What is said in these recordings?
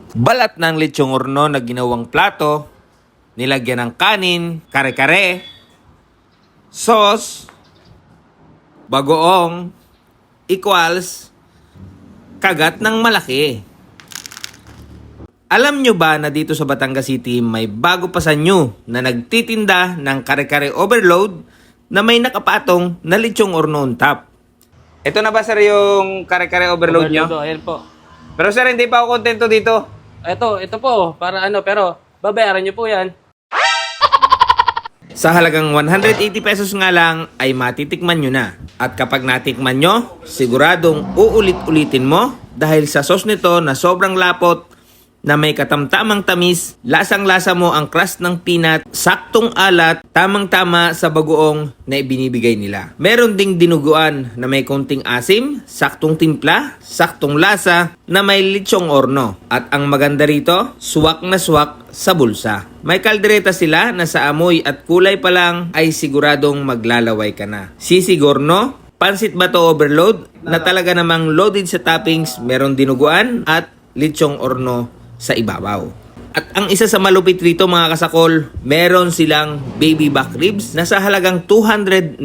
Balat ng lechong horno na ginawang plato, nilagyan ng kanin, kare-kare, sauce, bagoong, equals kagat ng malaki. Alam nyo ba na dito sa Batangas City may bago pa sa inyo na nagtitinda ng kare-kare overload na may nakapatong na lechong horno on top? Ito na ba sir yung kare-kare overload nyo? Ayan po. Pero sir, hindi pa ako kontento dito. Ito po, para pero babayaran nyo po yan. Sa halagang 180 pesos nga lang ay matitikman nyo na. At kapag natikman nyo, siguradong uulit-ulitin mo dahil sa sauce nito na sobrang lapot na may katamtamang tamis, lasang-lasa mo ang crust ng peanut, saktong alat, tamang-tama sa bagoong na ibinibigay nila. Meron ding dinuguan na may konting asim, saktong timpla, saktong lasa na may lechong horno. At ang maganda rito, suwak na suwak sa bulsa. May kaldereta sila na sa amoy at kulay pa lang ay siguradong maglalaway ka na. Sisig horno, pansit bato overload na talaga namang loaded sa toppings, meron dinuguan at lechong horno sa ibabaw. At ang isa sa malupit rito mga kasakol, meron silang baby back ribs na sa halagang 299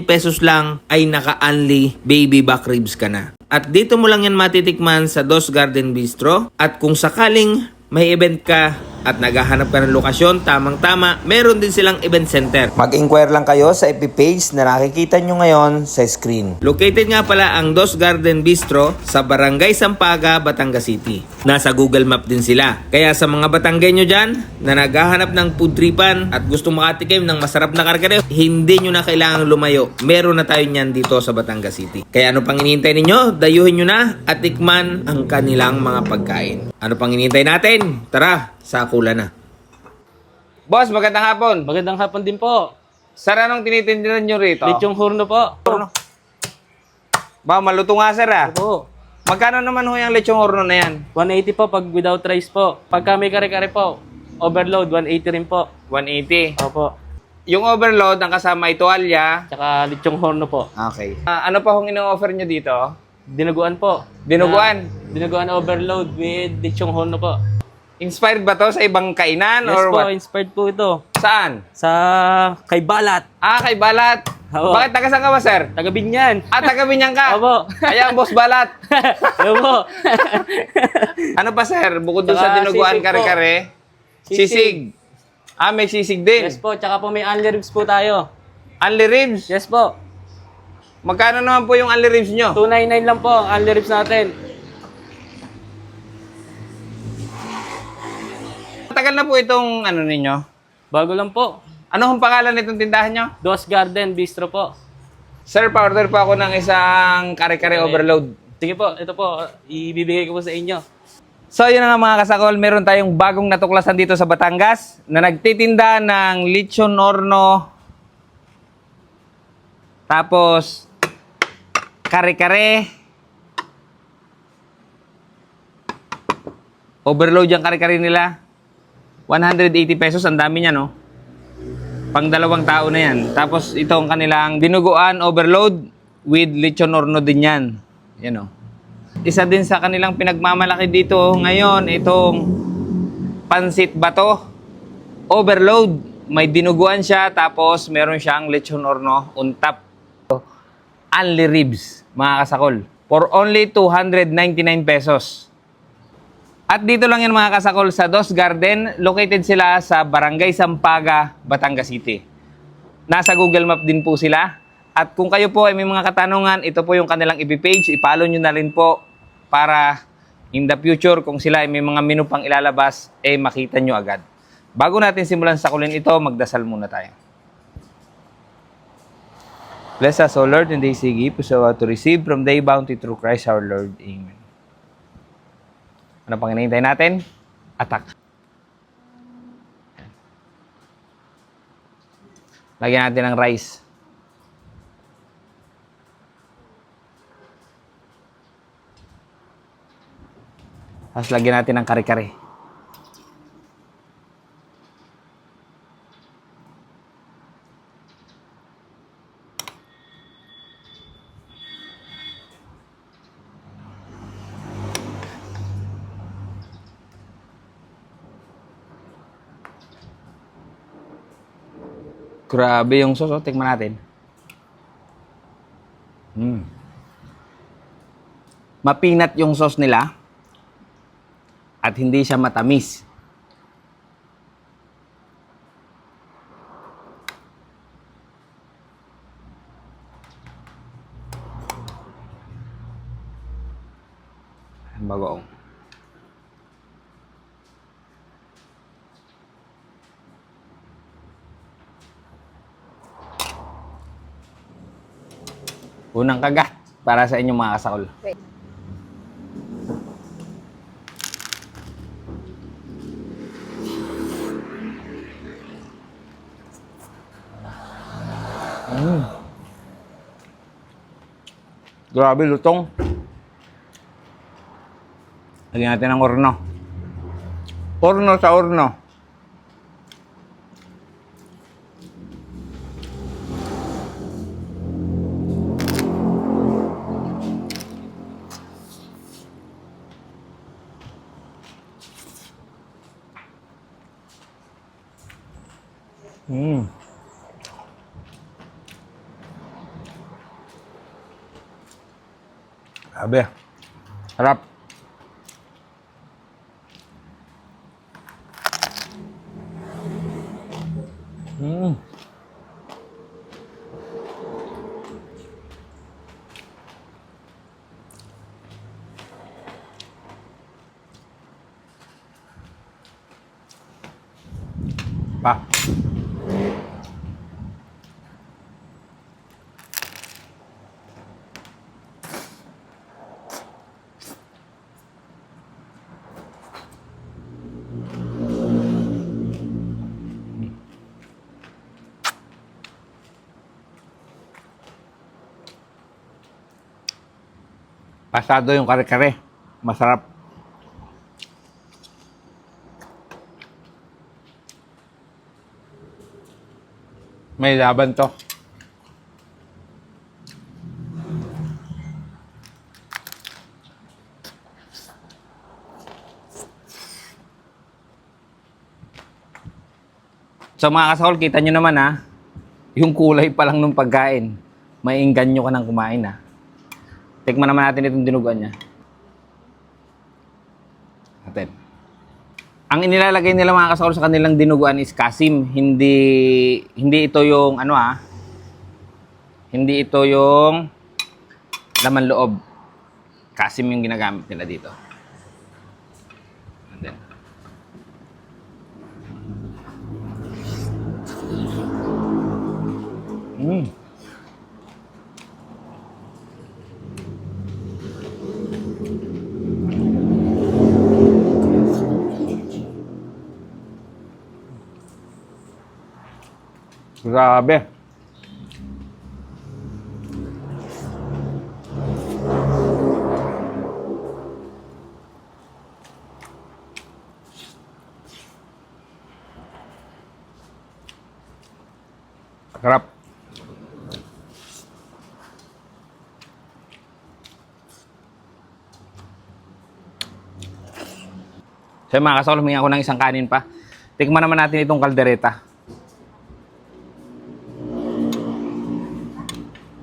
pesos lang ay naka-only baby back ribs ka na. At dito mo lang yan matitikman sa Dos Garden Bistro. At kung sakaling may event ka at naghahanap ka ng lokasyon, tamang-tama, meron din silang event center. Mag-inquire lang kayo sa FB page na nakikita nyo ngayon sa screen. Located nga pala ang Dos Garden Bistro sa Barangay Sampaga, Batangas City. Nasa Google Map din sila. Kaya sa mga Batanggenyo dyan na naghahanap ng food tripan at gusto makatikim ng masarap na karkare, hindi nyo na kailangang lumayo. Meron na tayo nyan dito sa Batangas City. Kaya ano pang hinihintay ninyo? Dayuhin nyo na at tikman ang kanilang mga pagkain. Ano pang hinihintay natin? Tara, sakula na. Boss, magandang hapon. Magandang hapon din po. Sir, anong tinitindihan nyo rito? Lechong horno po. Ba, maluto nga sir ah. Opo. Magkano naman ho yung lechong horno na yan? 180 po pag without rice po. Pagka may kare-kare po, overload, 180 rin po. 180. Opo. Yung overload, ang kasama ay tuwalya. Tsaka lechong horno po. Okay. Ano pa hong ino-offer nyo dito? Dinuguan po. Dinuguan? Dinuguan overload with lechong horno po. Inspired ba to sa ibang kainan Yes or po, what? inspired po ito. Saan? Sa kay Balat. Kay Balat. Oo. Bakit taga saan ka ba, sir? Taga Binyan. Taga Binyang ka? Opo. Ayan, boss Balat. Opo. Ano pa, sir? Bukod doon sa Tsaka dinuguan sisig po. kare-kare, sisig. May sisig din. Yes po, tsaka po may only ribs po tayo. Only ribs. Yes po. Magkano naman po yung only ribs nyo? 299 lang po ang only ribs natin. Matagal na po itong ano ninyo? Bago lang po. Ano ang pangalan nitong tindahan nyo? Dos Garden Bistro po. Sir, pa-order po ako ng isang kare-kare Okay. overload. Sige po, ito po. Ibibigay ko po sa inyo. So yun na nga mga kasakol, meron tayong bagong natuklasan dito sa Batangas na nagtitinda ng lechon horno. Tapos, kare-kare. Overload yung kare-kare nila. 180 pesos, ang dami niya, no? Pang dalawang tao na yan. Tapos ito ang kanilang dinuguan overload with lechon horno din yan. Yan, no? Isa din sa kanilang pinagmamalaki dito ngayon, itong pansit bato overload. May dinuguan siya, tapos meron siyang lechon horno on top. Only ribs, mga kasakol. For only 299 pesos. At dito lang yan mga kasakol sa Dos Garden. Located sila sa Barangay Sampaga, Batangas City. Nasa Google Map din po sila. At kung kayo po ay may mga katanungan, ito po yung kanilang FB page. I-follow nyo na rin po para in the future kung sila ay may mga menu pang ilalabas, makita nyo agad. Bago natin simulan sakulin ito, magdasal muna tayo. Bless us, O Lord, and they say give us to receive from thy bounty through Christ our Lord. Amen. Ano pang hinihintay natin? Attack. Lagyan natin ng rice. Tapos lagyan natin ng kare-kare. Grabe yung sauce, oh. Tikman natin. Mapinat yung sauce nila at hindi siya matamis. Bagoong. Unang kagat para sa inyong mga kasakol. Grabe, lutong. Lagyan natin ng orno. Orno sa orno. Grabe. Harap. Pa. Pasado yung kare-kare. Masarap. May laban to. So mga kasakol, kita nyo naman ha, yung kulay pa lang ng pagkain, may engganyo ka nang kumain ha. Tikman naman natin itong dinuguan niya. Natin. Ang inilalagay nila mga kasakol sa kanilang dinuguan is kasim. Hindi ito yung ano hindi ito yung laman loob. Kasim yung ginagamit nila dito. And then, grabe. Sarap. So mga kasakol, humingi ako ng isang kanin pa. Tikman naman natin itong kaldereta.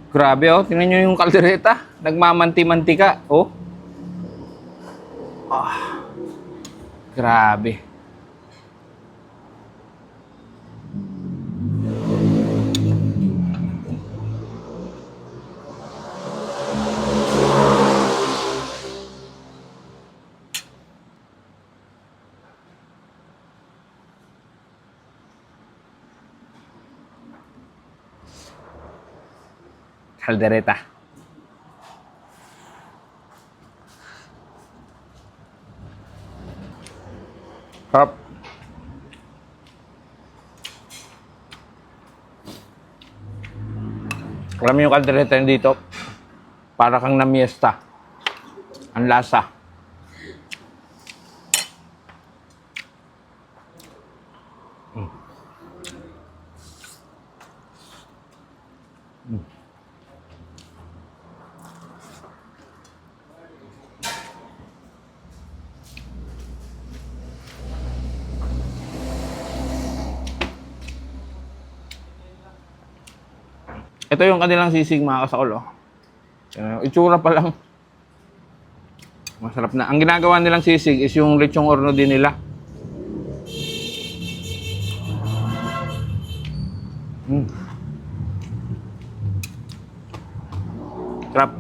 Grabe oh, tingnan nyo yung kaldereta. Nagmamanti-mantika. Oh. Grabe. Kaldereta. Sarap. Alam mo yung kaldereta dito, para kang namiesta. Ang lasa. Ito yung kanilang sisig mga kasakol, oh. Itsura pa lang. Masarap na. Ang ginagawa nilang sisig is yung lechong orno din nila. Sarap.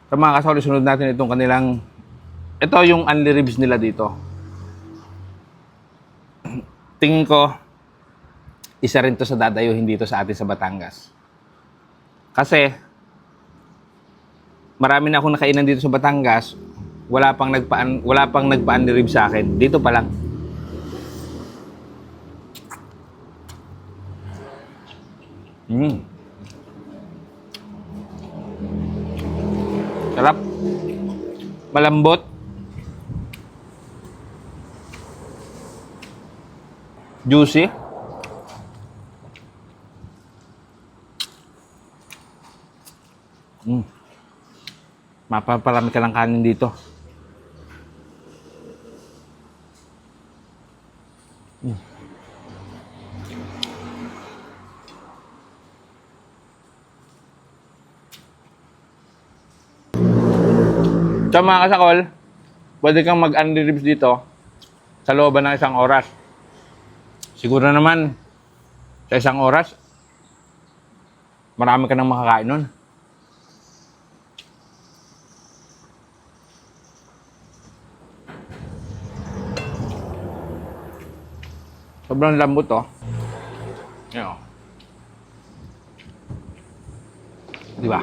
Sa mga kasawli, sunod natin itong kanilang... Ito yung only ribs nila dito. Tingin ko, isa rin to sa dadayuhin dito sa atin sa Batangas. Kasi, marami na akong nakainan dito sa Batangas, wala pang nagpa-only ribs sa akin. Dito pa lang. Sarap. Malambot. Juicy. Mapaparami ka ng kanin dito. So mga kasakol, pwede kang mag-only ribs dito sa looban ng 1 oras. Siguro naman, sa 1 oras, marami ka nang makakain nun. Sobrang lambot, oh. Yan, oh. Di ba?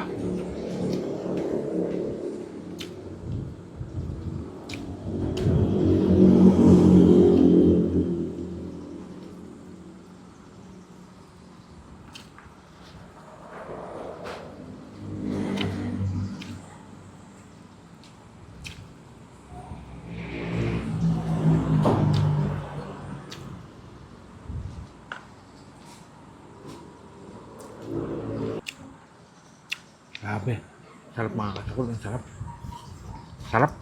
Grabe. Sarap mga kasakol. Ang sarap. Sarap.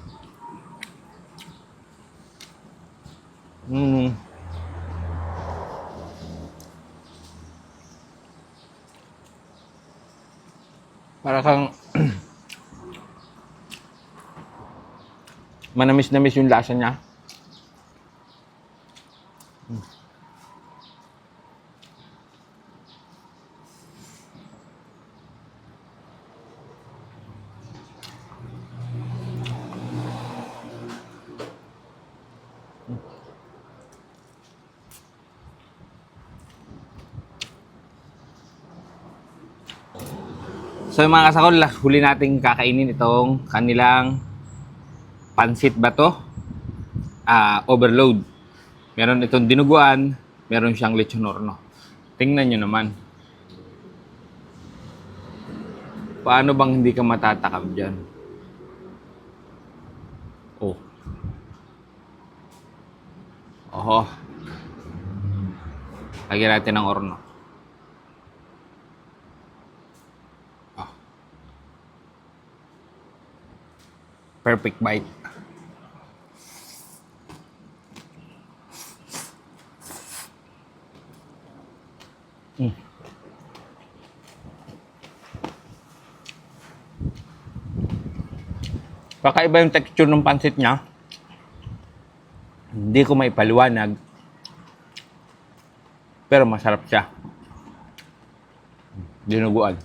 Para kang manamis-namis yung lasa niya. So mga kasakol, huli nating kakainin itong kanilang pansit ba to? Overload. Meron itong dinuguan, meron siyang lechon horno. Tingnan nyo naman. Paano bang hindi ka matatakam dyan? Oh. Oho. Lagyan natin ng horno. Perfect bite. Kakaiba yung texture ng pansit niya. Hindi ko maipaliwanag. Pero masarap siya. Dinuguan.